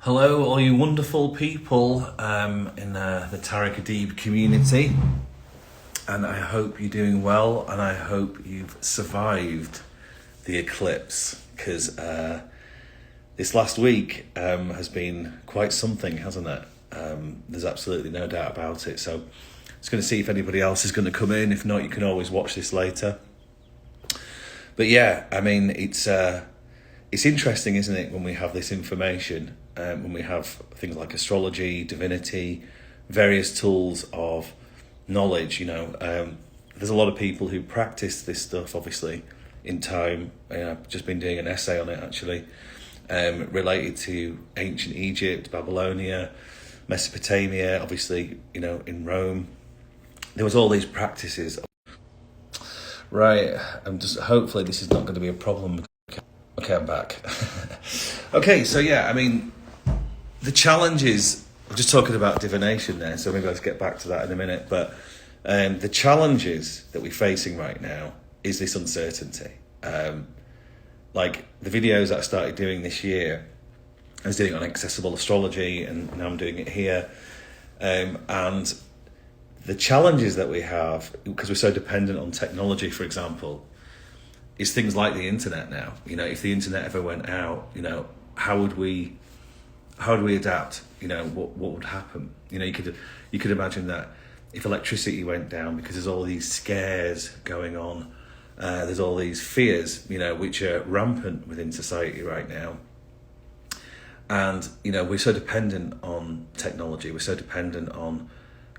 Hello, all you wonderful people in the Tareck Adeeb community, and I hope you're doing well, and I hope you've survived the eclipse, because this last week has been quite something, hasn't it? There's absolutely no doubt about it. So I'm just going to see if anybody else is going to come in. If not, you can always watch this later. But yeah, I mean, it's interesting, isn't it, when we have this information, when we have things like astrology, divinity, various tools of knowledge, there's a lot of people who practice this stuff, obviously, in time. I've just been doing an essay on it, actually, related to ancient Egypt, Babylonia, Mesopotamia, obviously, in Rome. There was all these practices. Right, hopefully this is not going to be a problem. Okay, I'm back. Okay, so yeah, I mean, the challenges, I'm just talking about divination there, so maybe let's get back to that in a minute, but the challenges that we're facing right now is this uncertainty. Like the videos that I started doing this year, I was doing it on accessible astrology, and now I'm doing it here. And the challenges that we have, because we're so dependent on technology, for example, is things like the internet now. If the internet ever went out, how would we adapt? What would happen? You could imagine that if electricity went down, because there's all these scares going on, there's all these fears, which are rampant within society right now. And, we're so dependent on technology. We're so dependent on,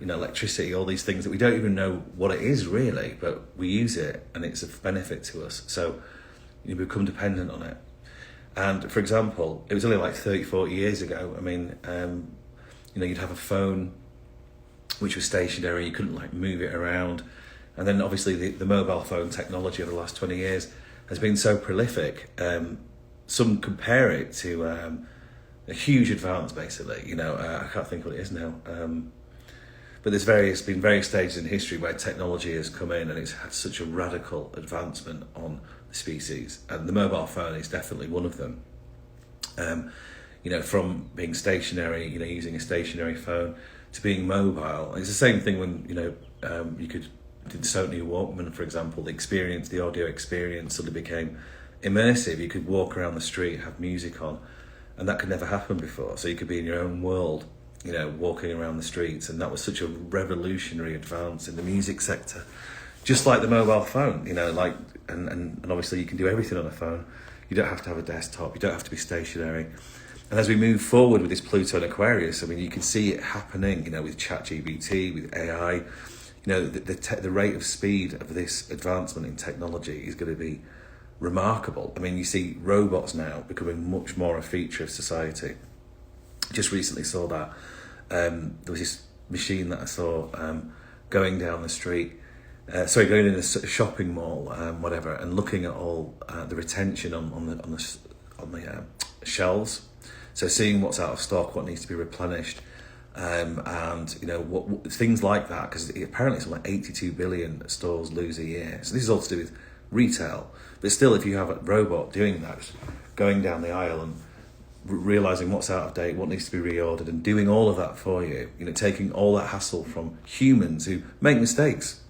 electricity, all these things that we don't even know what it is really, but we use it and it's of benefit to us. So you become dependent on it. And for example, it was only like 30, 40 years ago. I mean, you'd have a phone which was stationary, you couldn't like move it around. And then obviously the mobile phone technology over the last 20 years has been so prolific. Some compare it to a huge advance, basically. I can't think what it is now. But there's been various stages in history where technology has come in and it's had such a radical advancement on the species. And the mobile phone is definitely one of them. From being stationary, using a stationary phone, to being mobile. It's the same thing when, you could do the Sony Walkman, for example, the audio experience suddenly became immersive. You could walk around the street, have music on, and that could never happen before. So you could be in your own world, walking around the streets, and that was such a revolutionary advance in the music sector. Just like the mobile phone, and obviously you can do everything on a phone. You don't have to have a desktop, you don't have to be stationary. And as we move forward with this Pluto and Aquarius, I mean, you can see it happening, with ChatGPT, with AI. The rate of speed of this advancement in technology is going to be remarkable. I mean, you see robots now becoming much more a feature of society. Just recently saw that there was this machine that I saw going down the street, going in a shopping mall, whatever, and looking at all the retention on the shelves. So seeing what's out of stock, what needs to be replenished, and what things like that, because apparently something like 82 billion stores lose a year. So this is all to do with retail, but still, if you have a robot doing that, going down the aisle and realizing what's out of date, what needs to be reordered, and doing all of that for you, taking all that hassle from humans who make mistakes.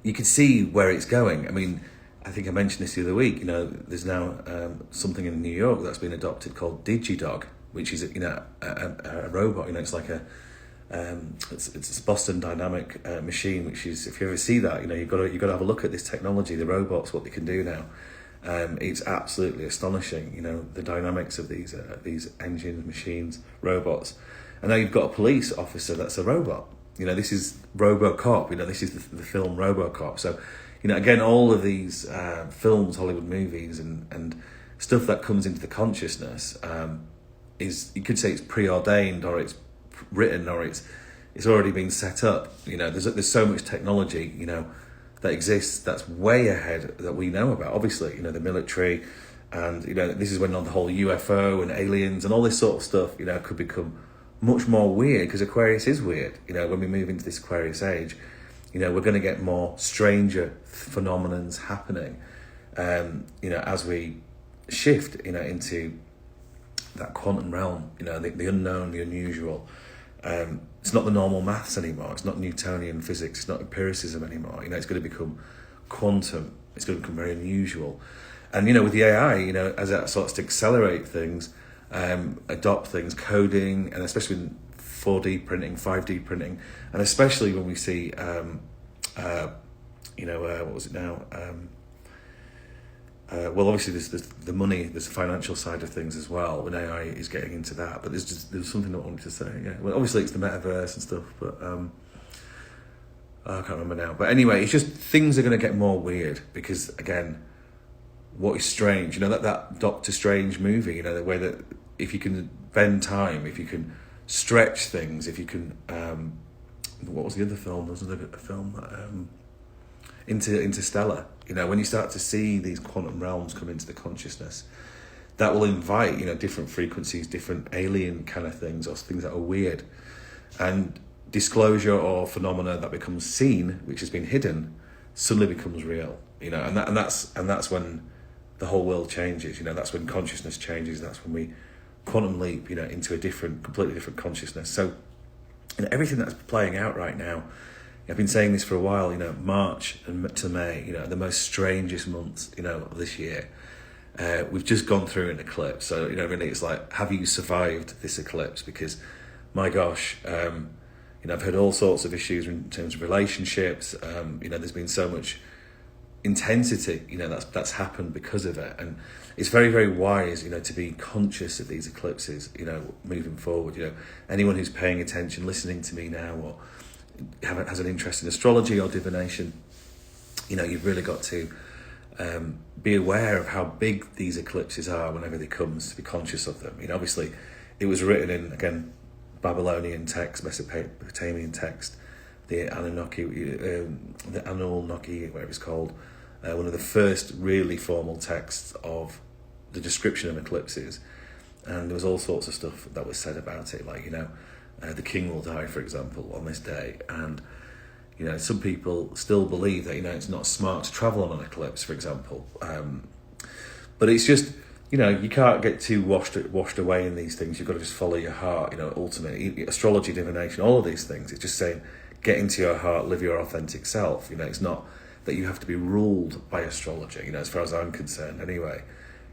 You can see where it's going. I mean, I think I mentioned this the other week. There's now something in New York that's been adopted called DigiDog, which is a robot. It's like it's a Boston Dynamic machine, which is, if you ever see that, you've got to have a look at this technology, the robots, what they can do now. It's absolutely astonishing, the dynamics of these engines, machines, robots. And now you've got a police officer that's a robot. This is RoboCop. This is the film RoboCop. So, again, all of these films, Hollywood movies, and stuff that comes into the consciousness is, you could say, it's preordained, or it's written, or it's already been set up. There's so much technology, that exists that's way ahead that we know about. Obviously, the military, and this is when on the whole UFO and aliens and all this sort of stuff, could become much more weird, because Aquarius is weird. When we move into this Aquarius age, we're going to get more stranger phenomenons happening, as we shift, into that quantum realm, the unknown, the unusual. It's not the normal maths anymore. It's not Newtonian physics. It's not empiricism anymore. It's going to become quantum. It's going to become very unusual. And, with the AI, as it starts to accelerate things, adopt things, coding, and especially in 4D printing, 5D printing, and especially when we see, what was it now? Well, obviously there's the money, there's the financial side of things as well, when AI is getting into that. But there's something I wanted to say. Yeah, well, obviously it's the metaverse and stuff, but I can't remember now. But anyway, it's just things are going to get more weird because, again, what is strange? That Doctor Strange movie. The way that if you can bend time, if you can stretch things, if you can, what was the other film? There was a film. Interstellar. When you start to see these quantum realms come into the consciousness, that will invite, different frequencies, different alien kind of things, or things that are weird. And disclosure or phenomena that becomes seen, which has been hidden, suddenly becomes real. And that's when the whole world changes. That's when consciousness changes. That's when we quantum leap, into a completely different consciousness. So, everything that's playing out right now, I've been saying this for a while, March to May, the most strangest months, of this year. We've just gone through an eclipse. So, really it's like, have you survived this eclipse? Because, my gosh, I've heard all sorts of issues in terms of relationships. There's been so much intensity, that's happened because of it. And it's very, very wise, to be conscious of these eclipses, moving forward. Anyone who's paying attention, listening to me now, or has an interest in astrology or divination, you've really got to be aware of how big these eclipses are whenever they come, to be conscious of them. Obviously it was written in, again, Babylonian text, Mesopotamian text, the Anunnaki, whatever it's called, one of the first really formal texts of the description of eclipses. And there was all sorts of stuff that was said about it, like, the king will die, for example, on this day. And, some people still believe that, it's not smart to travel on an eclipse, for example. But it's just, you can't get too washed away in these things. You've got to just follow your heart, ultimately. Astrology, divination, all of these things. It's just saying, get into your heart, live your authentic self. It's not that you have to be ruled by astrology, as far as I'm concerned anyway.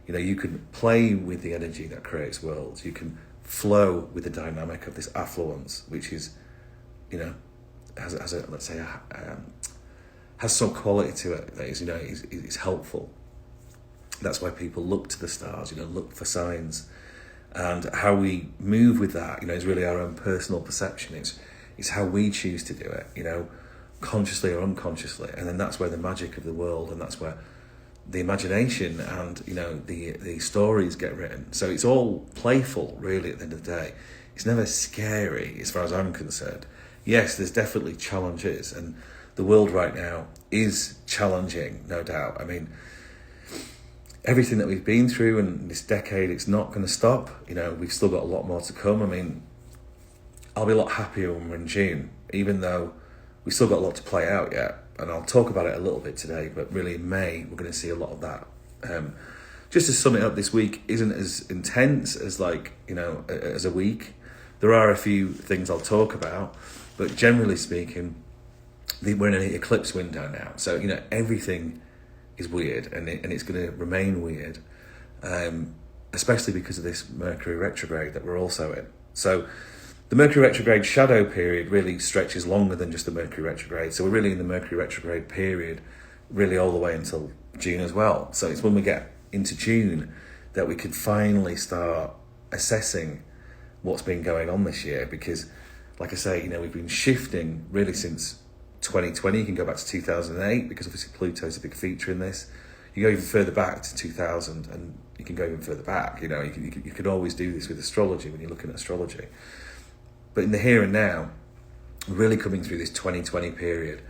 You can play with the energy that creates worlds. You can flow with the dynamic of this affluence, which is, has some quality to it that is helpful. That's why people look to the stars, look for signs, and how we move with that, is really our own personal perception. It's how we choose to do it, consciously or unconsciously, and then that's where the magic of the world, and that's where the imagination and the stories get written. So it's all playful, really. At the end of the day, it's never scary as far as I'm concerned. Yes, there's definitely challenges, and the world right now is challenging, no doubt. I mean, everything that we've been through in this decade, it's not going to stop. We've still got a lot more to come. I mean, I'll be a lot happier when we're in June, even though we've still got a lot to play out yet. And I'll talk about it a little bit today, but really in May, we're going to see a lot of that. Just to sum it up, this week isn't as intense as as a week. There are a few things I'll talk about, but generally speaking, we're in an eclipse window now. So, everything is weird, and it's going to remain weird, especially because of this Mercury retrograde that we're also in. So the Mercury retrograde shadow period really stretches longer than just the Mercury retrograde. So we're really in the Mercury retrograde period, really all the way until June as well. So it's when we get into June that we can finally start assessing what's been going on this year. Because, like I say, we've been shifting really since 2020. You can go back to 2008, because obviously Pluto's a big feature in this. You go even further back to 2000, and you can go even further back. You can always do this with astrology when you're looking at astrology. But in the here and now, we're really coming through this 2020 period,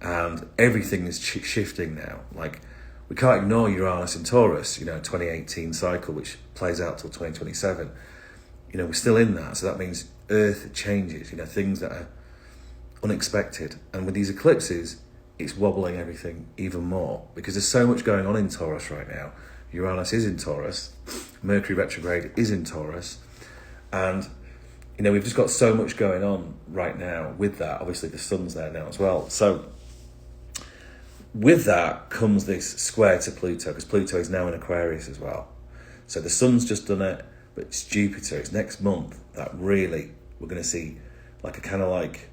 and everything is shifting now. Like, we can't ignore Uranus and Taurus, 2018 cycle, which plays out till 2027. We're still in that. So that means Earth changes, things that are unexpected. And with these eclipses, it's wobbling everything even more, because there's so much going on in Taurus right now. Uranus is in Taurus, Mercury retrograde is in Taurus. And, you know, we've just got so much going on right now with that. Obviously, the sun's there now as well. So with that comes this square to Pluto, because Pluto is now in Aquarius as well. So the sun's just done it, but it's Jupiter. It's next month that really we're going to see like a kind of like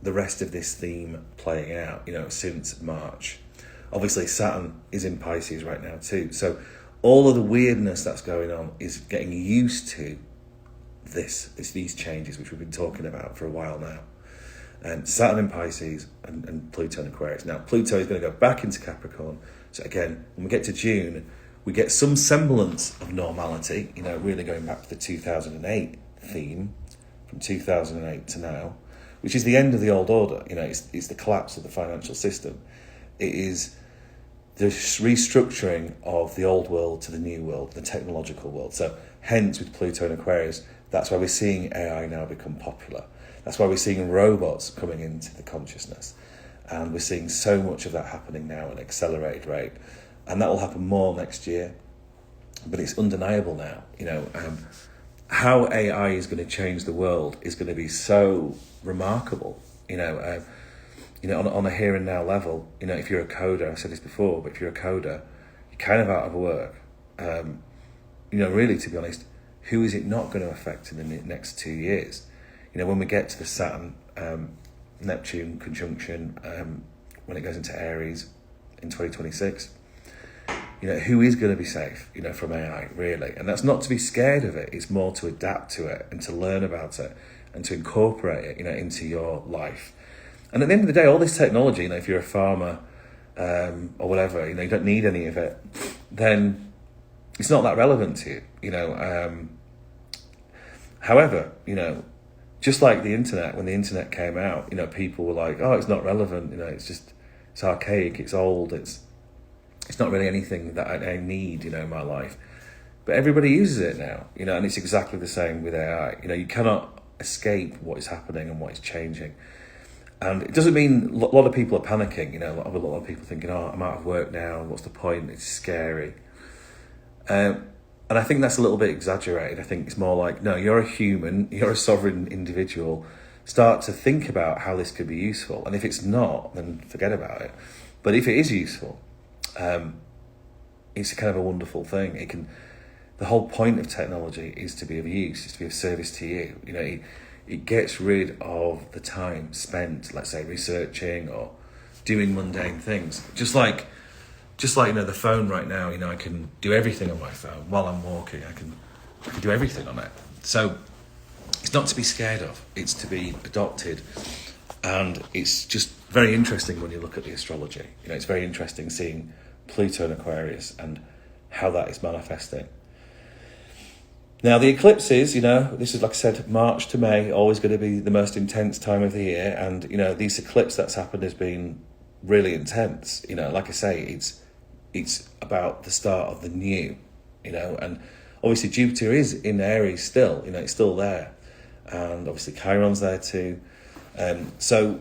the rest of this theme playing out, you know, since March. Obviously, Saturn is in Pisces right now too. So all of the weirdness that's going on is getting used to these changes, which we've been talking about for a while now. And Saturn in Pisces and Pluto in Aquarius. Now, Pluto is going to go back into Capricorn. So again, when we get to June, we get some semblance of normality, you know, really going back to the 2008 theme, from 2008 to now, which is the end of the old order. You know, it's the collapse of the financial system. It is the restructuring of the old world to the new world, the technological world. So hence, with Pluto and Aquarius, that's why we're seeing AI now become popular. That's why we're seeing robots coming into the consciousness. And we're seeing so much of that happening now at an accelerated rate. And that will happen more next year. But it's undeniable now, you know, how AI is going to change the world is going to be so remarkable, you know, on a here and now level. You know, if you're a coder, I've said this before, but if you're a coder, you're kind of out of work. You know, really, to be honest, who is it not going to affect in the next 2 years? You know, when we get to the Saturn, Neptune conjunction, when it goes into Aries in 2026, you know, who is going to be safe, you know, from AI, really? And that's not to be scared of it. It's more to adapt to it and to learn about it and to incorporate it, you know, into your life. And at the end of the day, all this technology, you know, if you're a farmer or whatever, you know, you don't need any of it, then it's not that relevant to you, you know. However, you know, just like the internet, when the internet came out, you know, people were like, oh, it's not relevant, you know, it's archaic, it's old, it's not really anything that I need, you know, in my life. But everybody uses it now, you know, and it's exactly the same with AI. You know, you cannot escape what is happening and what is changing. And it doesn't mean a lot of people are panicking, you know, a lot of people thinking, oh, I'm out of work now, what's the point? It's scary. And I think that's a little bit exaggerated. I think it's more like, no, you're a human, you're a sovereign individual. Start to think about how this could be useful. And if it's not, then forget about it. But if it is useful, it's kind of a wonderful thing. The whole point of technology is to be of use, is to be of service to you. You know, it gets rid of the time spent, let's say, researching or doing mundane things. Just like you know, the phone right now, you know, I can do everything on my phone while I'm walking. I can do everything on it. So it's not to be scared of. It's to be adopted. And it's just very interesting when you look at the astrology. You know, it's very interesting seeing Pluto in Aquarius and how that is manifesting. Now, the eclipses, you know, this is, like I said, March to May, always going to be the most intense time of the year. And, you know, these eclipse that's happened has been really intense. You know, like I say, it's about the start of the new, you know, and obviously Jupiter is in Aries still, you know, it's still there. And obviously Chiron's there too. So,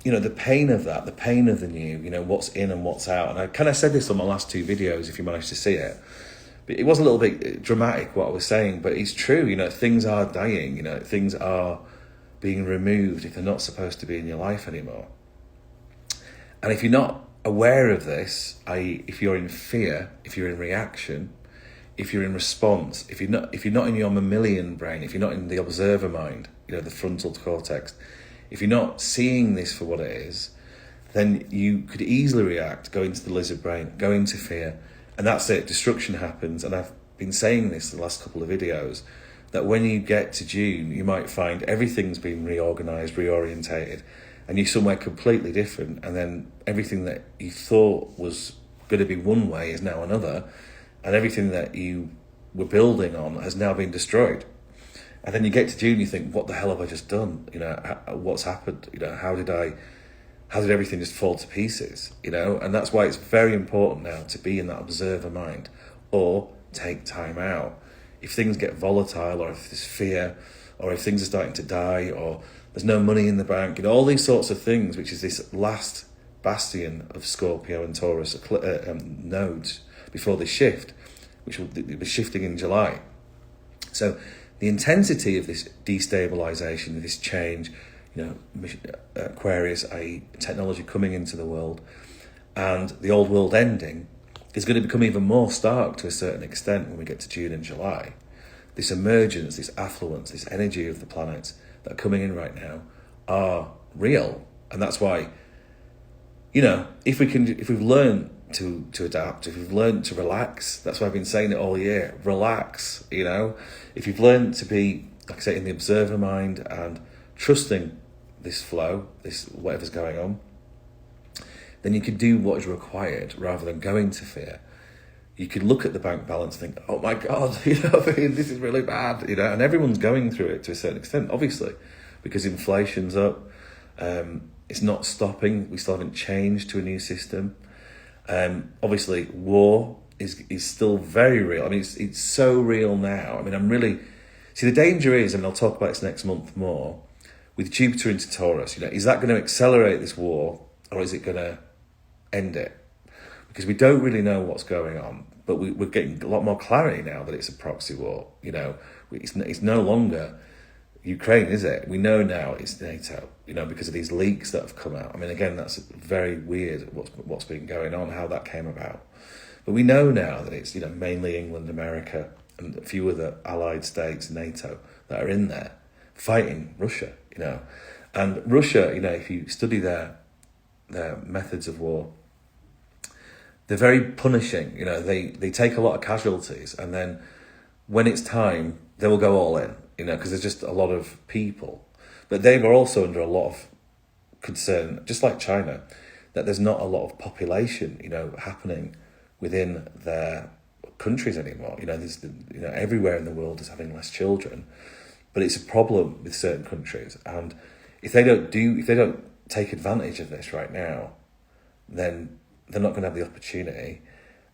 you know, the pain of that, the pain of the new, you know, what's in and what's out. And I kind of said this on my last two videos, if you managed to see it. But it was a little bit dramatic what I was saying, but it's true, you know, things are dying, you know, things are being removed if they're not supposed to be in your life anymore. And if you're not aware of this, i.e. if you're in fear, if you're in reaction, if you're in response, if you're not in your mammalian brain, if you're not in the observer mind, you know, the frontal cortex, if you're not seeing this for what it is, then you could easily react, go into the lizard brain, go into fear, and that's it, destruction happens. And I've been saying this the last couple of videos, that when you get to June, you might find everything's been reorganized, reorientated, and you're somewhere completely different, and then everything that you thought was going to be one way is now another, and everything that you were building on has now been destroyed. And then you get to June, you think, what the hell have I just done? You know, what's happened? You know, how did everything just fall to pieces? You know, and that's why it's very important now to be in that observer mind, or take time out. If things get volatile, or if there's fear, or if things are starting to die, or there's no money in the bank, you know, all these sorts of things, which is this last bastion of Scorpio and Taurus nodes before they shift. which will be shifting in July. So the intensity of this destabilization, this change, Aquarius, i.e. technology coming into the world, and the old world ending, is going to become even more stark to a certain extent when we get to June and July. This emergence, this affluence, this energy of the planets that are coming in right now are real. And that's why, if we've learned to adapt, if we've learned to relax, that's why I've been saying it all year, relax, if you've learned to be, like I say, in the observer mind and trusting this flow, this whatever's going on, then you can do what is required rather than going to fear. You could look at the bank balance and think, oh my God, this is really bad, and everyone's going through it to a certain extent, obviously, because inflation's up, it's not stopping, we still haven't changed to a new system. Obviously, war is still very real. I mean, it's so real now. I mean, the danger is, and I'll talk about this next month more, with Jupiter into Taurus, is that going to accelerate this war or is it going to end it? Because we don't really know what's going on, but we're getting a lot more clarity now that it's a proxy war. It's no longer Ukraine, is it? We know now it's NATO, because of these leaks that have come out. I mean, again, that's very weird what's been going on, how that came about. But we know now that it's, mainly England, America, and a few other allied states, NATO, that are in there fighting Russia, And Russia, if you study their methods of war, they're very punishing. They take a lot of casualties, and then when it's time, they will go all in, because there's just a lot of people. But they were also under a lot of concern, just like China, that there's not a lot of population, happening within their countries anymore. There's, everywhere in the world is having less children, but it's a problem with certain countries. And if they don't take advantage of this right now, then they're not going to have the opportunity.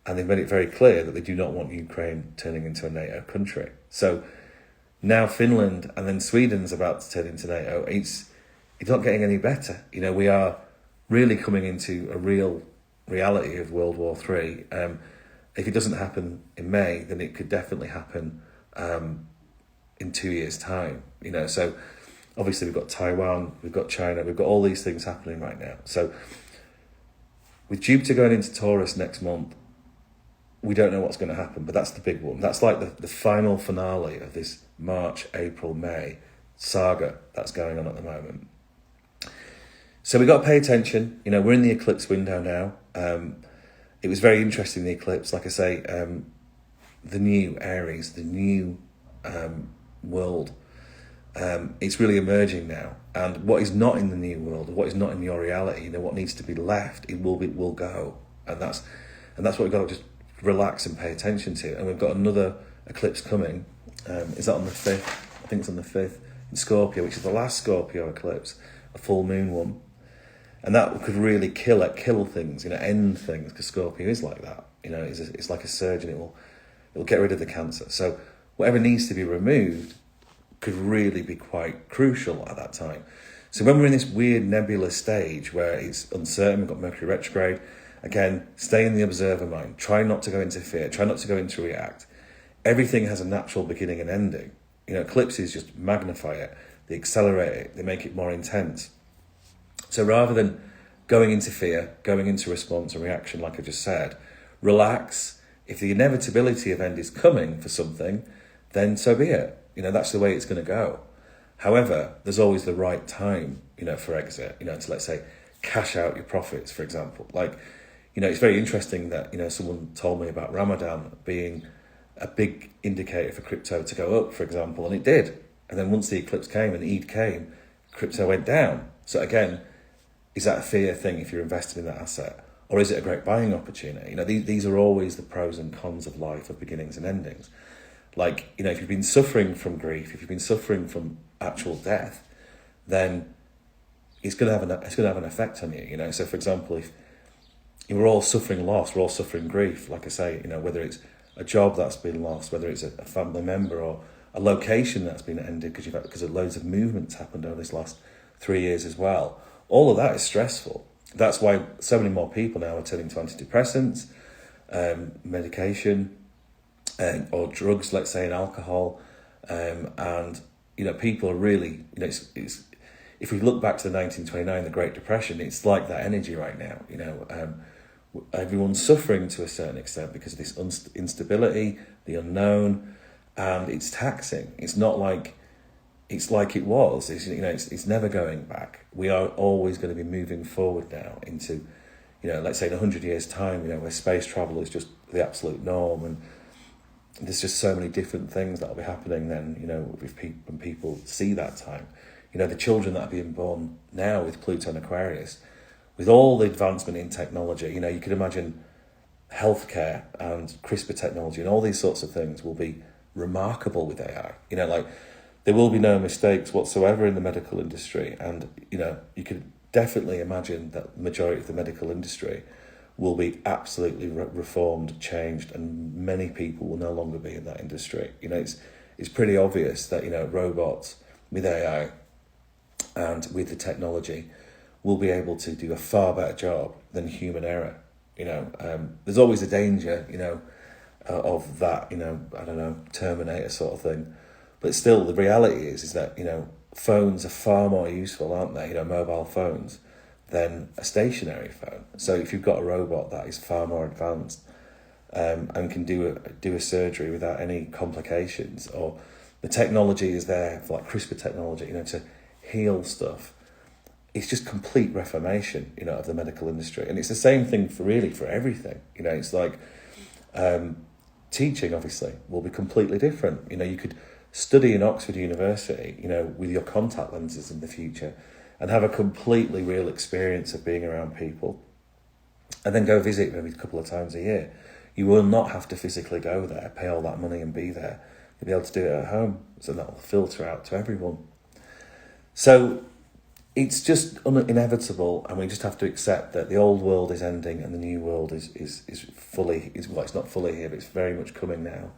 And they've made it very clear that they do not want Ukraine turning into a NATO country. So now Finland and then Sweden's about to turn into NATO. It's not getting any better. We are really coming into a real reality of World War III. If it doesn't happen in May, then it could definitely happen in 2 years' time. So obviously we've got Taiwan, we've got China, we've got all these things happening right now. So with Jupiter going into Taurus next month, we don't know what's going to happen, but that's the big one. That's like the final finale of this March, April, May saga that's going on at the moment. So we've got to pay attention. We're in the eclipse window now. It was very interesting, the eclipse. Like I say, the new Aries, the new world, it's really emerging now. And what is not in the new world, what is not in your reality, what needs to be left, it will go. And that's what we've got to just relax and pay attention to. And we've got another eclipse coming. Is that on the 5th? I think it's on the 5th in Scorpio, which is the last Scorpio eclipse, a full moon one. And that could really kill things, end things, because Scorpio is like that. It's like a surgeon. It'll get rid of the cancer. So whatever needs to be removed could really be quite crucial at that time. So when we're in this weird nebulous stage where it's uncertain, we've got Mercury retrograde, again, stay in the observer mind. Try not to go into fear. Try not to go into react. Everything has a natural beginning and ending. Eclipses just magnify it. They accelerate it. They make it more intense. So rather than going into fear, going into response and reaction, like I just said, relax. If the inevitability of end is coming for something, then so be it. That's the way it's going to go. However, there's always the right time, for exit, to, let's say, cash out your profits, for example. It's very interesting that, someone told me about Ramadan being a big indicator for crypto to go up, for example, and it did. And then once the eclipse came and Eid came, crypto went down. So again, is that a fear thing if you're invested in that asset? Or is it a great buying opportunity? These are always the pros and cons of life, of beginnings and endings. If you've been suffering from grief, if you've been suffering from actual death, then it's going to have an effect on you. So for example, if we're all suffering loss, we're all suffering grief, like I say, whether it's a job that's been lost, whether it's a family member or a location that's been ended because of loads of movements happened over this last 3 years as well. All of that is stressful. That's why so many more people now are turning to antidepressants, medication, or drugs, let's say, and alcohol. And, people are really, it's if we look back to the 1929, the Great Depression, it's like that energy right now. Everyone's suffering to a certain extent because of this instability, the unknown, and it's taxing. It's not like it was. It's never going back. We are always going to be moving forward now into, let's say in 100 years' time, where space travel is just the absolute norm, and there's just so many different things that'll be happening then. When people see that time, the children that are being born now with Pluto and Aquarius, with all the advancement in technology, you could imagine healthcare and CRISPR technology and all these sorts of things will be remarkable with AI. There will be no mistakes whatsoever in the medical industry, and you could definitely imagine that the majority of the medical industry will be absolutely reformed, changed, and many people will no longer be in that industry. It's pretty obvious that robots with AI and with the technology will be able to do a far better job than human error. There's always a danger, of that, I don't know, Terminator sort of thing. But still, the reality is that, phones are far more useful, aren't they? Mobile phones than a stationary phone. So if you've got a robot that is far more advanced and can do a surgery without any complications, or the technology is there for like CRISPR technology, to heal stuff, it's just complete reformation, of the medical industry. And it's the same thing for everything. It's like teaching, obviously, will be completely different. You could study in Oxford University, with your contact lenses in the future and have a completely real experience of being around people, and then go visit maybe a couple of times a year. You will not have to physically go there, pay all that money and be there. You'll be able to do it at home, so that will filter out to everyone. So it's just inevitable, and we just have to accept that the old world is ending and the new world is fully, well, it's not fully here, but it's very much coming now.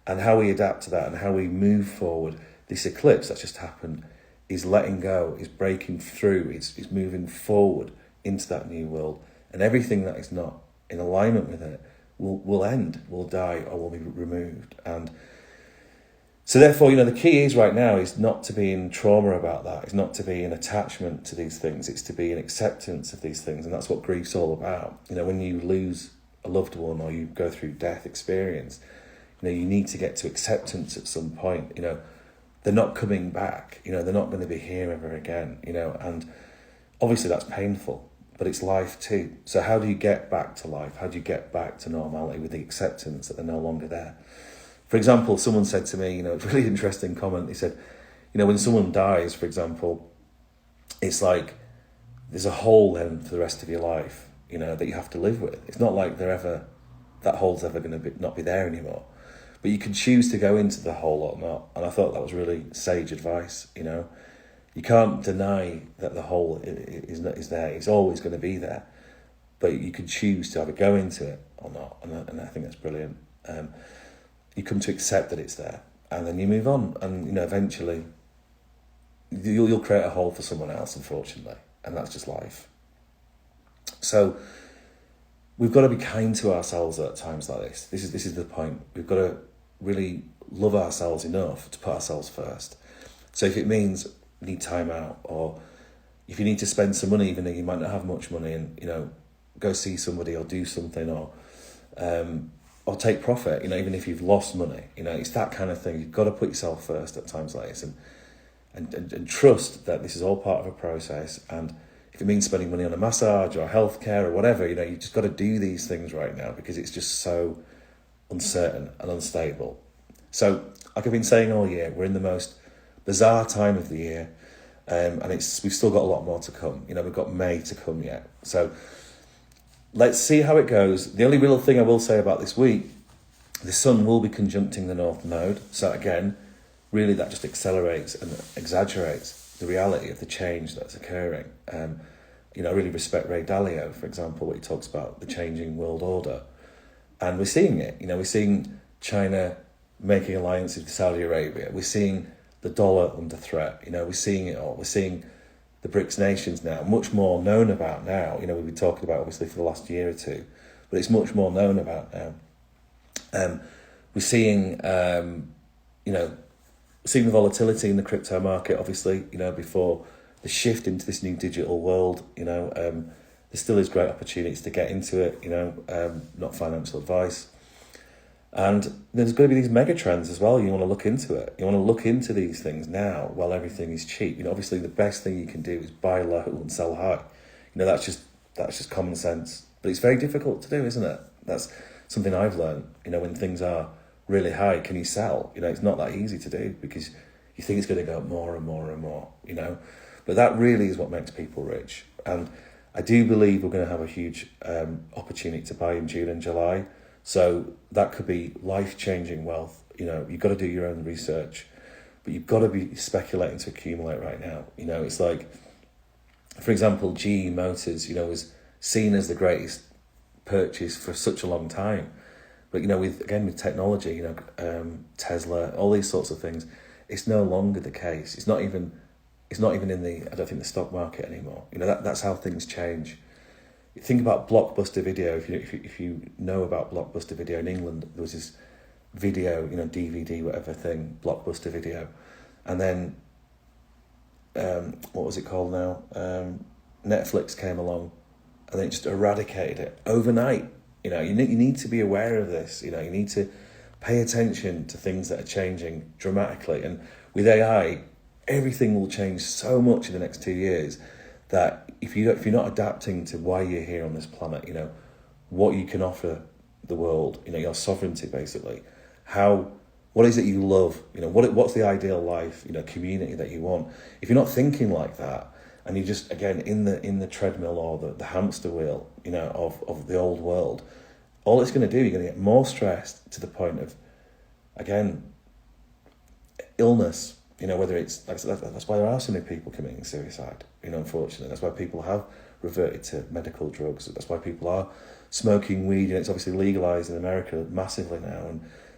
And how we adapt to that and how we move forward, this eclipse that's just happened is letting go, is breaking through, is moving forward into that new world. And everything that is not in alignment with it will end, will die, or will be removed. And so therefore, the key is right now is not to be in trauma about that. It's not to be in attachment to these things. It's to be in acceptance of these things. And that's what grief's all about. When you lose a loved one or you go through death experience, you need to get to acceptance at some point. They're not coming back. They're not going to be here ever again. And obviously that's painful, but it's life too. So how do you get back to life? How do you get back to normality with the acceptance that they're no longer there? For example, someone said to me, it's a really interesting comment. He said, when someone dies, for example, it's like there's a hole then for the rest of your life, that you have to live with. It's not like that hole's ever going to not be there anymore. But you can choose to go into the hole or not. And I thought that was really sage advice, You can't deny that the hole is there. It's always going to be there. But you can choose to either go into it or not. And I think that's brilliant. You come to accept that it's there. And then you move on. And, eventually you'll create a hole for someone else, unfortunately. And that's just life. So we've got to be kind to ourselves at times like this. This is the point. We've got to really love ourselves enough to put ourselves first. So if it means you need time out, or if you need to spend some money, even though you might not have much money, and go see somebody or do something, or take profit, even if you've lost money, it's that kind of thing. You've got to put yourself first at times like this, and trust that this is all part of a process. And if it means spending money on a massage or healthcare or whatever, you just got to do these things right now, because it's just so uncertain and unstable. So, like I've been saying all year, we're in the most bizarre time of the year, and we've still got a lot more to come. We've got May to come yet. So let's see how it goes. The only real thing I will say about this week, the sun will be conjuncting the North Node. So again, really that just accelerates and exaggerates the reality of the change that's occurring. I really respect Ray Dalio, for example, what he talks about, the changing world order. And we're seeing it. We're seeing China making alliances with Saudi Arabia. We're seeing the dollar under threat. We're seeing it all. We're seeing the BRICS nations now, much more known about now. We've been talking about obviously for the last year or two, but it's much more known about now. We're seeing, seeing the volatility in the crypto market, obviously, before the shift into this new digital world, there still is great opportunities to get into it, not financial advice. And there's going to be these mega trends as well. You want to look into it. You want to look into these things now while everything is cheap. Obviously the best thing you can do is buy low and sell high. That's just common sense. But it's very difficult to do, isn't it? That's something I've learned. When things are really high, can you sell? It's not that easy to do because you think it's going to go up more and more and more, But that really is what makes people rich. And I do believe we're going to have a huge opportunity to buy in June and July. So that could be life-changing wealth. You've got to do your own research, but you've got to be speculating to accumulate right now. It's like, for example, GE Motors, was seen as the greatest purchase for such a long time. But, with technology, Tesla, all these sorts of things, it's no longer the case. It's not even in the stock market anymore. That's how things change. Think about Blockbuster Video. If you know about Blockbuster Video in England, there was this video, DVD, whatever thing, Blockbuster Video, and then what was it called now? Netflix came along, and then it just eradicated it overnight. You need to be aware of this. You need to pay attention to things that are changing dramatically, and with AI, everything will change so much in the next 2 years. That if you're not adapting to why you're here on this planet, what you can offer the world, your sovereignty basically, what is it you love, what's the ideal life, community that you want. If you're not thinking like that, and you're just again in the treadmill or the hamster wheel, of the old world, all it's going to do, you're going to get more stressed to the point of, again, illness. Whether it's that's why there are so many people committing suicide. Unfortunately, that's why people have reverted to medical drugs. That's why people are smoking weed. It's obviously legalized in America massively now,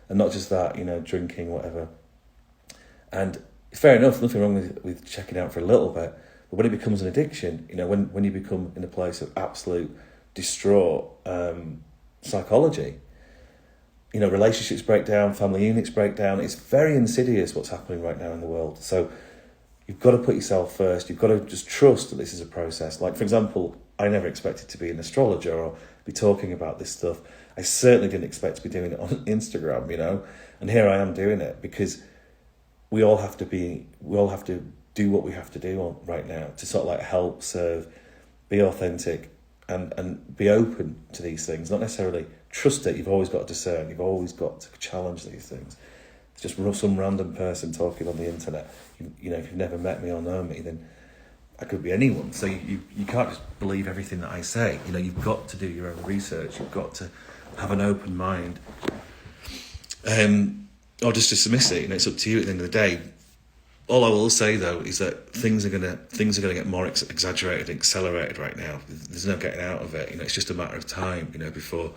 and not just that. Drinking, whatever. And fair enough, nothing wrong with checking out for a little bit. But when it becomes an addiction, when you become in a place of absolute distraught psychology. Relationships break down, family units break down. It's very insidious what's happening right now in the world. So you've got to put yourself first. You've got to just trust that this is a process. Like, for example, I never expected to be an astrologer or be talking about this stuff. I certainly didn't expect to be doing it on Instagram, and here I am doing it because we all have to do what we have to do right now to sort of like help, serve, be authentic, and be open to these things, not necessarily trust it. You've always got to discern. You've always got to challenge these things. It's just some random person talking on the internet. If you've never met me or know me, then I could be anyone. So you can't just believe everything that I say. You've got to do your own research. You've got to have an open mind, or just dismiss it. It's up to you at the end of the day. All I will say though is that things are gonna get more exaggerated, accelerated right now. There's no getting out of it. It's just a matter of time. Before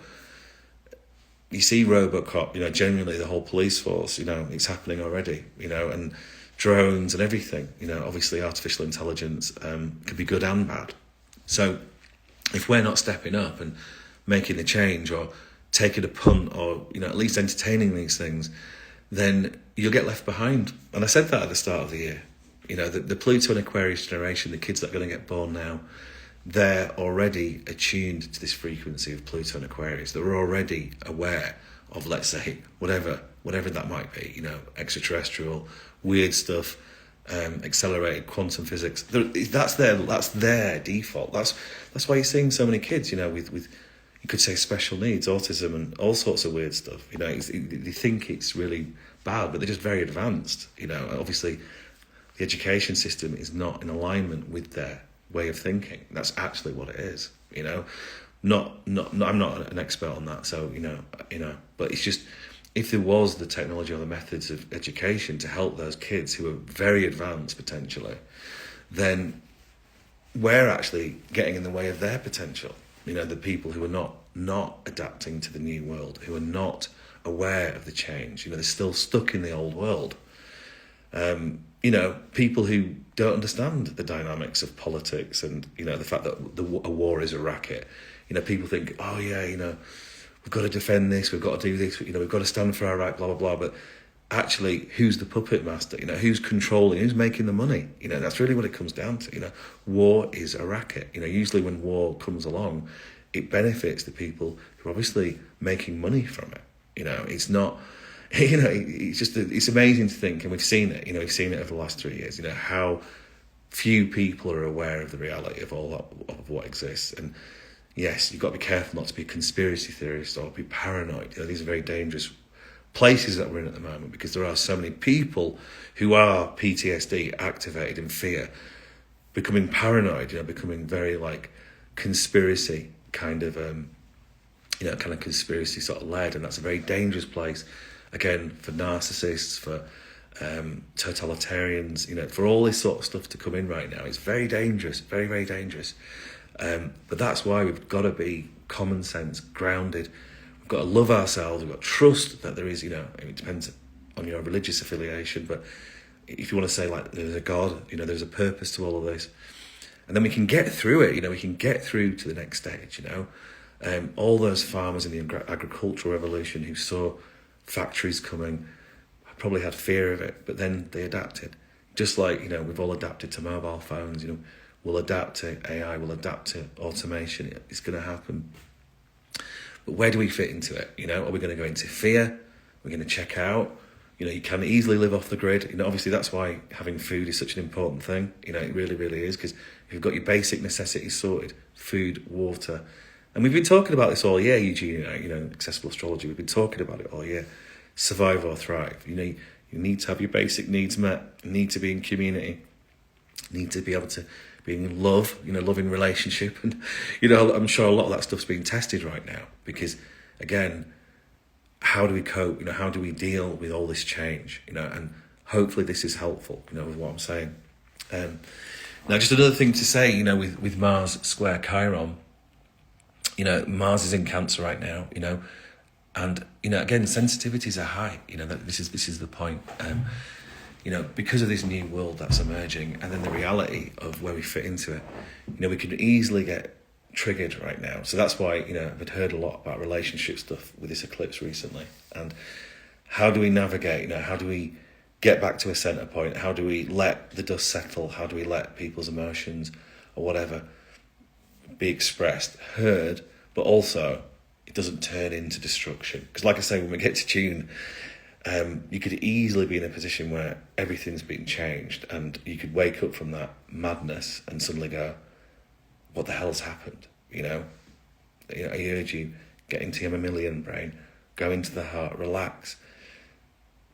you see RoboCop. Generally the whole police force. It's happening already. And drones and everything. Obviously artificial intelligence can be good and bad. So if we're not stepping up and making a change or taking a punt or at least entertaining these things, then you'll get left behind. And I said that at the start of the year. The Pluto and Aquarius generation, the kids that are going to get born now, they're already attuned to this frequency of Pluto and Aquarius. They're already aware of, let's say, whatever that might be, extraterrestrial, weird stuff, accelerated quantum physics. That's their default. That's why you're seeing so many kids, with you could say special needs, autism, and all sorts of weird stuff. They think it's really bad, but they're just very advanced. Obviously, the education system is not in alignment with their way of thinking. That's actually what it is. Not. I'm not an expert on that, so But it's just, if there was the technology or the methods of education to help those kids who are very advanced potentially, then we're actually getting in the way of their potential. The people who are not adapting to the new world, who are not aware of the change. They're still stuck in the old world. People who don't understand the dynamics of politics and, the fact that a war is a racket. People think, oh yeah, we've we've got to defend this, we've got to do this, we've got to stand for our right, blah, blah, blah. But actually, who's the puppet master? Who's controlling, who's making the money? That's really what it comes down to. War is a racket. Usually when war comes along, it benefits the people who are obviously making money from it. It's not, it's amazing to think, and we've seen it, we've seen it over the last 3 years, how few people are aware of the reality of all of what exists. And yes, you've got to be careful not to be a conspiracy theorist or be paranoid. These are very dangerous places that we're in at the moment, because there are so many people who are PTSD activated in fear, becoming paranoid, becoming very like conspiracy kind of conspiracy sort of led. And that's a very dangerous place, again, for narcissists, for totalitarians, for all this sort of stuff to come in right now. It's very dangerous, very, very dangerous. But that's why we've got to be common sense, grounded. We've got to love ourselves. We've got to trust that there is, it depends on your religious affiliation, but if you want to say like there's a God, there's a purpose to all of this. And then we can get through it, we can get through to the next stage, all those farmers in the agricultural revolution who saw factories coming probably had fear of it, but then they adapted. Just like, we've all adapted to mobile phones, we'll adapt to AI, we'll adapt to automation. It's going to happen. But where do we fit into it? Are we going to go into fear? We're going to check out. You can easily live off the grid. Obviously that's why having food is such an important thing. It really, really is, because if you've got your basic necessities sorted, food, water, and we've been talking about this all year, Eugene, accessible astrology, we've been talking about it all year. Survive or thrive. You need to have your basic needs met. You need to be in community. You need to be able to be in love, loving relationship. And, I'm sure a lot of that stuff's being tested right now, because, again, how do we cope? How do we deal with all this change? And hopefully this is helpful, with what I'm saying. Now, just another thing to say, with Mars square Chiron, Mars is in Cancer right now, and, again, sensitivities are high, that this is the point. Because of this new world that's emerging, and then the reality of where we fit into it, we could easily get triggered right now. So that's why, I've heard a lot about relationship stuff with this eclipse recently. And how do we navigate? How do we get back to a centre point? How do we let the dust settle? How do we let people's emotions or whatever be expressed, heard, but also it doesn't turn into destruction? Because like I say, when we get to June, you could easily be in a position where everything's been changed, and you could wake up from that madness and suddenly go, what the hell's happened? I urge you, get into your mammalian brain, go into the heart, relax,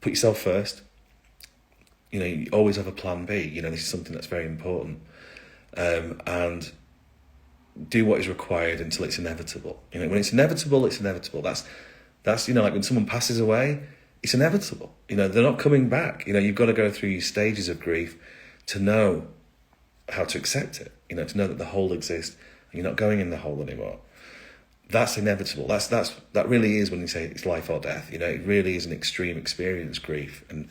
put yourself first. You always have a plan B. This is something that's very important. And do what is required until it's inevitable. When it's inevitable, it's inevitable. That's like when someone passes away, it's inevitable. They're not coming back. You've got to go through your stages of grief to know how to accept it. To know that the hole exists and you're not going in the hole anymore. That's inevitable. That really is when you say it's life or death. It really is an extreme experience, grief, and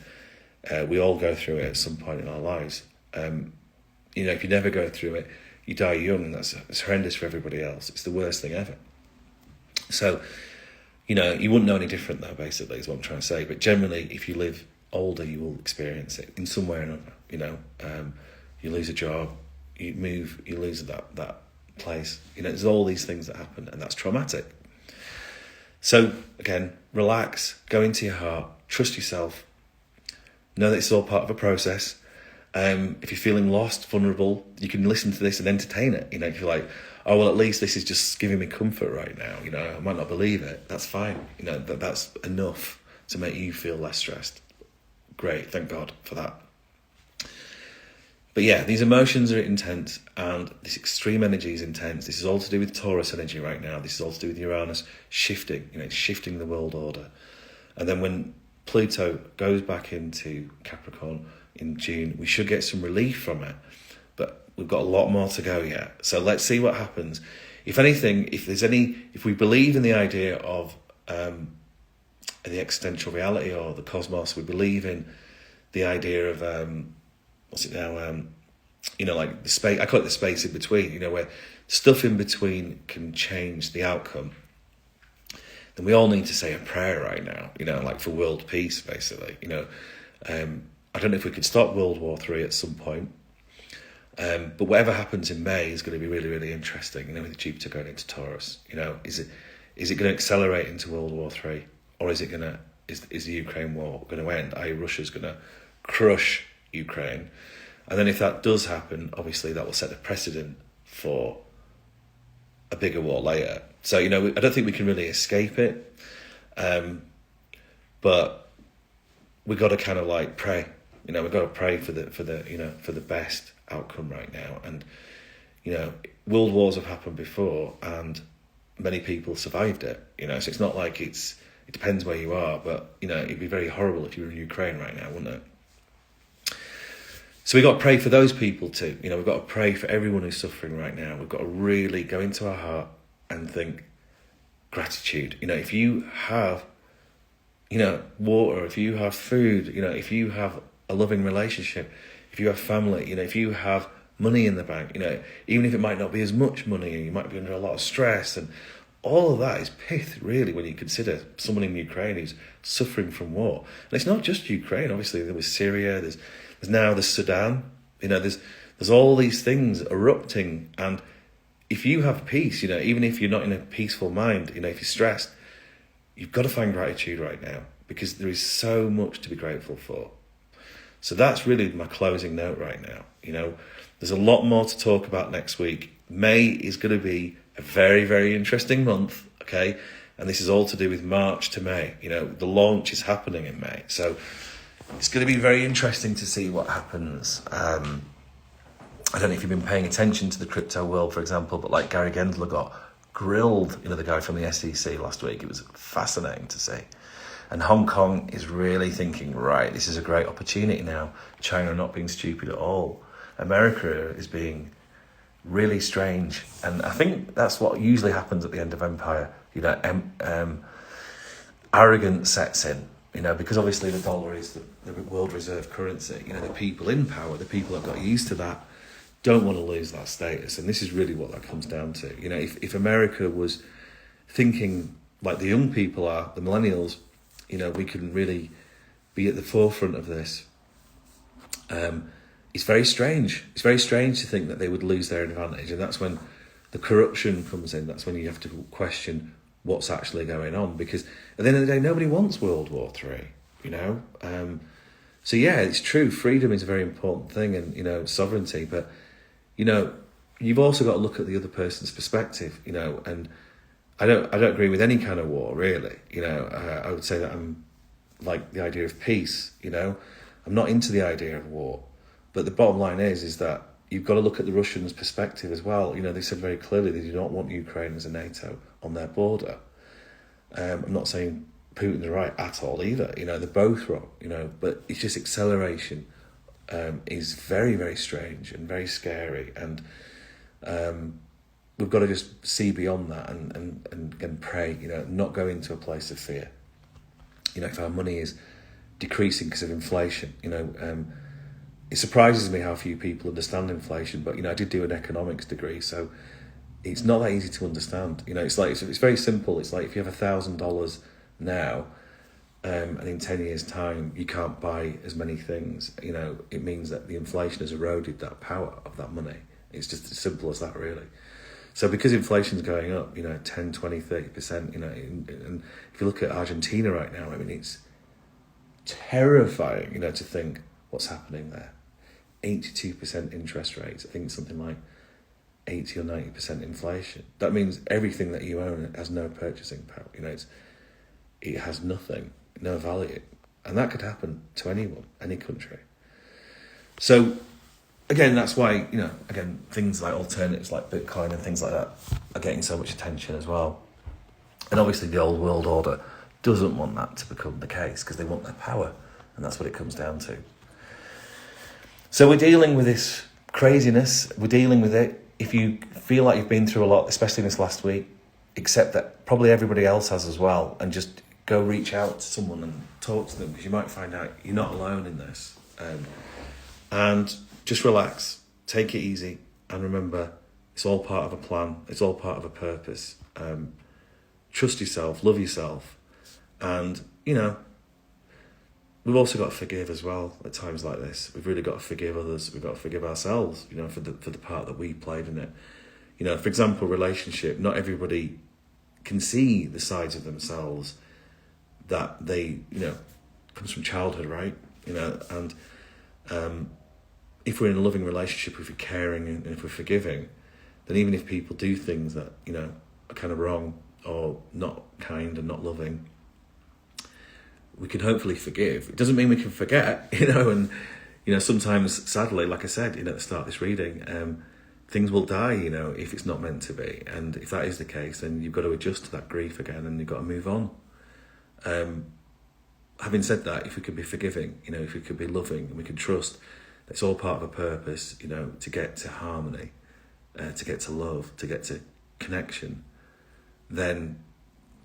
we all go through it at some point in our lives. If you never go through it, you die young, and it's horrendous for everybody else. It's the worst thing ever. So, you wouldn't know any different though, basically, is what I'm trying to say. But generally, if you live older, you will experience it in some way or another. You lose a job, you move, you lose that place. There's all these things that happen, and that's traumatic. So, again, relax, go into your heart, trust yourself, know that it's all part of a process. If you're feeling lost, vulnerable, you can listen to this and entertain it. If you're like, oh, well, at least this is just giving me comfort right now. I might not believe it. That's fine. That's enough to make you feel less stressed. Great. Thank God for that. But yeah, these emotions are intense, and this extreme energy is intense. This is all to do with Taurus energy right now. This is all to do with Uranus shifting, it's shifting the world order. And then when Pluto goes back into Capricorn in June, we should get some relief from it. But we've got a lot more to go yet. So let's see what happens. If anything, if we believe in the idea of the existential reality or the cosmos, we believe in the idea of like the space. I call it the space in between. Where stuff in between can change the outcome. And we all need to say a prayer right now, like for world peace, basically. I don't know if we could stop World War III at some point. But whatever happens in May is going to be really, really interesting, with Jupiter going into Taurus. Is it going to accelerate into World War III? Or is the Ukraine war going to end? I.e. Russia's going to crush Ukraine. And then if that does happen, obviously that will set a precedent for a bigger war later. So, I don't think we can really escape it. But we've got to kind of like pray. We've got to pray for the best outcome right now. And, world wars have happened before and many people survived it, so it's not like it depends where you are, but, it'd be very horrible if you were in Ukraine right now, wouldn't it? So we've got to pray for those people too. We've got to pray for everyone who's suffering right now. We've got to really go into our heart and think gratitude. If you have, water, if you have food, if you have a loving relationship, if you have family, if you have money in the bank, even if it might not be as much money, and you might be under a lot of stress, and all of that is pith, really, when you consider someone in Ukraine who's suffering from war. And it's not just Ukraine, obviously. There was Syria, there's now the Sudan, there's all these things erupting. And if you have peace, even if you're not in a peaceful mind, if you're stressed, you've got to find gratitude right now, because there is so much to be grateful for. So that's really my closing note right now. There's a lot more to talk about next week. May is going to be a very, very interesting month, okay? And this is all to do with March to May. The launch is happening in May. So it's going to be very interesting to see what happens. I don't know if you've been paying attention to the crypto world, for example, but like Gary Gensler got grilled, the guy from the SEC last week. It was fascinating to see. And Hong Kong is really thinking, right, this is a great opportunity now. China not being stupid at all. America is being really strange. And I think that's what usually happens at the end of empire. Arrogance sets in, because obviously the dollar is the world reserve currency. The people in power, the people that got used to that, don't want to lose that status. And this is really what that comes down to. If America was thinking like the young people are, the millennials, we can really be at the forefront of this. It's very strange. It's very strange to think that they would lose their advantage. And that's when the corruption comes in. That's when you have to question what's actually going on. Because at the end of the day, nobody wants World War III, So yeah, it's true. Freedom is a very important thing, and, sovereignty. But, you've also got to look at the other person's perspective, and I don't agree with any kind of war, really. I would say that I'm like the idea of peace, I'm not into the idea of war. But the bottom line is that you've got to look at the Russians' perspective as well. They said very clearly they do not want Ukraine as a NATO on their border. I'm not saying Putin's right at all either. They're both wrong, but it's just acceleration is very, very strange and very scary. And we've got to just see beyond that and pray, not go into a place of fear. If our money is decreasing because of inflation, it surprises me how few people understand inflation, but, I did do an economics degree, so it's not that easy to understand. It's very simple. It's like if you have $1,000 now, and in 10 years' time, you can't buy as many things, it means that the inflation has eroded that power of that money. It's just as simple as that, really. So because inflation's going up, 10, 20, 30%, and if you look at Argentina right now, it's terrifying, to think what's happening there. 82% interest rates. I think it's something like 80 or 90% inflation. That means everything that you own has no purchasing power. It has nothing, no value. And that could happen to anyone, any country. So, again, that's why, things like alternatives like Bitcoin and things like that are getting so much attention as well. And obviously the old world order doesn't want that to become the case because they want their power. And that's what it comes down to. So we're dealing with this craziness. We're dealing with it. If you feel like you've been through a lot, especially this last week, accept that probably everybody else has as well, and just go reach out to someone and talk to them, because you might find out you're not alone in this. And just relax, take it easy, and remember, it's all part of a plan. It's all part of a purpose. trust yourself, love yourself, and, you know, we've also got to forgive as well at times like this. We've really got to forgive others. We've got to forgive ourselves, you know, for the part that we played in it. You know, for example, relationship, not everybody can see the sides of themselves that they, you know, comes from childhood, right? You know, and if we're in a loving relationship, if we're caring and if we're forgiving, then even if people do things that, you know, are kind of wrong or not kind and not loving, we can hopefully forgive. It doesn't mean we can forget, you know, and, you know, sometimes, sadly, like I said, you know, at the start of this reading, things will die, you know, if it's not meant to be. And if that is the case, then you've got to adjust to that grief again and you've got to move on. Having said that, if we could be forgiving, you know, if we could be loving and we can trust, it's all part of a purpose, you know, to get to harmony, to get to love, to get to connection, then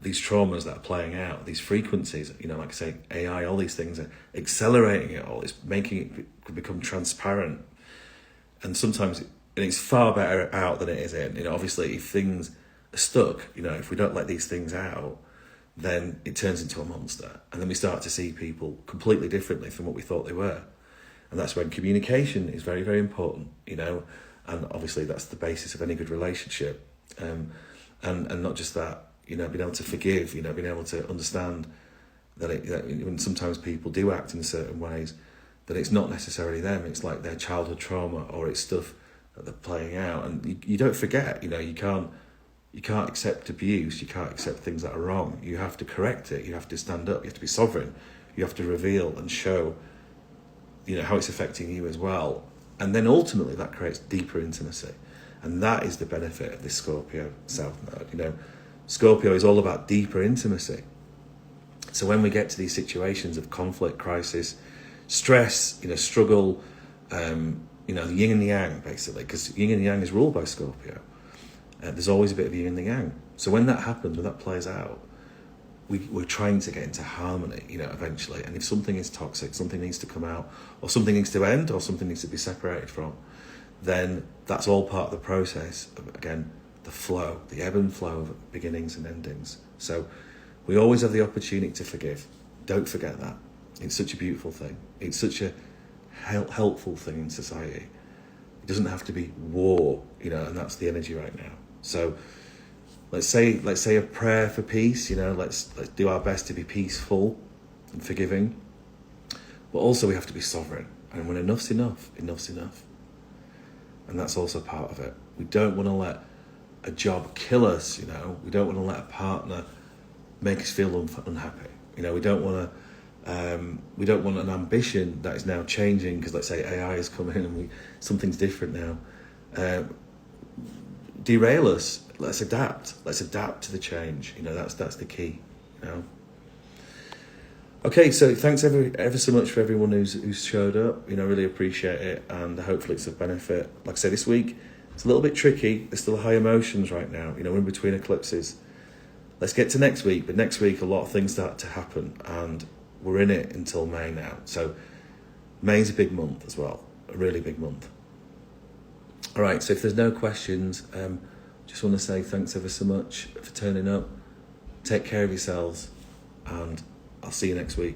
these traumas that are playing out, these frequencies, you know, like I say, AI, all these things are accelerating it all. It's making it become transparent. And sometimes, and it's far better out than it is in. You know, obviously, if things are stuck, you know, if we don't let these things out, then it turns into a monster. And then we start to see people completely differently from what we thought they were. And that's when communication is very, very important, you know, and obviously that's the basis of any good relationship. And not just that, you know, being able to forgive, you know, being able to understand that when sometimes people do act in certain ways, that it's not necessarily them, it's like their childhood trauma or it's stuff that they're playing out. And you don't forget, you know, you can't accept abuse, you can't accept things that are wrong. You have to correct it, you have to stand up, you have to be sovereign, you have to reveal and show, you know, how it's affecting you as well. And then ultimately that creates deeper intimacy. And that is the benefit of this Scorpio South Node. You know, Scorpio is all about deeper intimacy. So when we get to these situations of conflict, crisis, stress, you know, struggle, you know, the yin and the yang, basically, because yin and yang is ruled by Scorpio. There's always a bit of yin and the yang. So when that happens, when that plays out, we're trying to get into harmony, you know, eventually. And if something is toxic, something needs to come out, or something needs to end, or something needs to be separated from, then that's all part of the process of, again, the flow, the ebb and flow of beginnings and endings. So we always have the opportunity to forgive. Don't forget that. It's such a beautiful thing. It's such a helpful thing in society. It doesn't have to be war, you know, and that's the energy right now. So let's say a prayer for peace, you know, let's do our best to be peaceful and forgiving. But also we have to be sovereign. And when enough's enough, enough's enough. And that's also part of it. We don't want to let a job kill us, you know. We don't want to let a partner make us feel unhappy. You know, we don't want an ambition that is now changing because, let's say, AI has come in and something's different now. Derail us. Let's adapt. Let's adapt to the change. You know, that's the key. You know. Okay, so thanks ever so much for everyone who's showed up. You know, really appreciate it, and hopefully it's a benefit. Like I said, this week it's a little bit tricky. There's still high emotions right now. You know, we're in between eclipses. Let's get to next week, but next week a lot of things start to happen, and we're in it until May now. So May's a big month as well, a really big month. All right, so if there's no questions, just want to say thanks ever so much for turning up. Take care of yourselves, and I'll see you next week.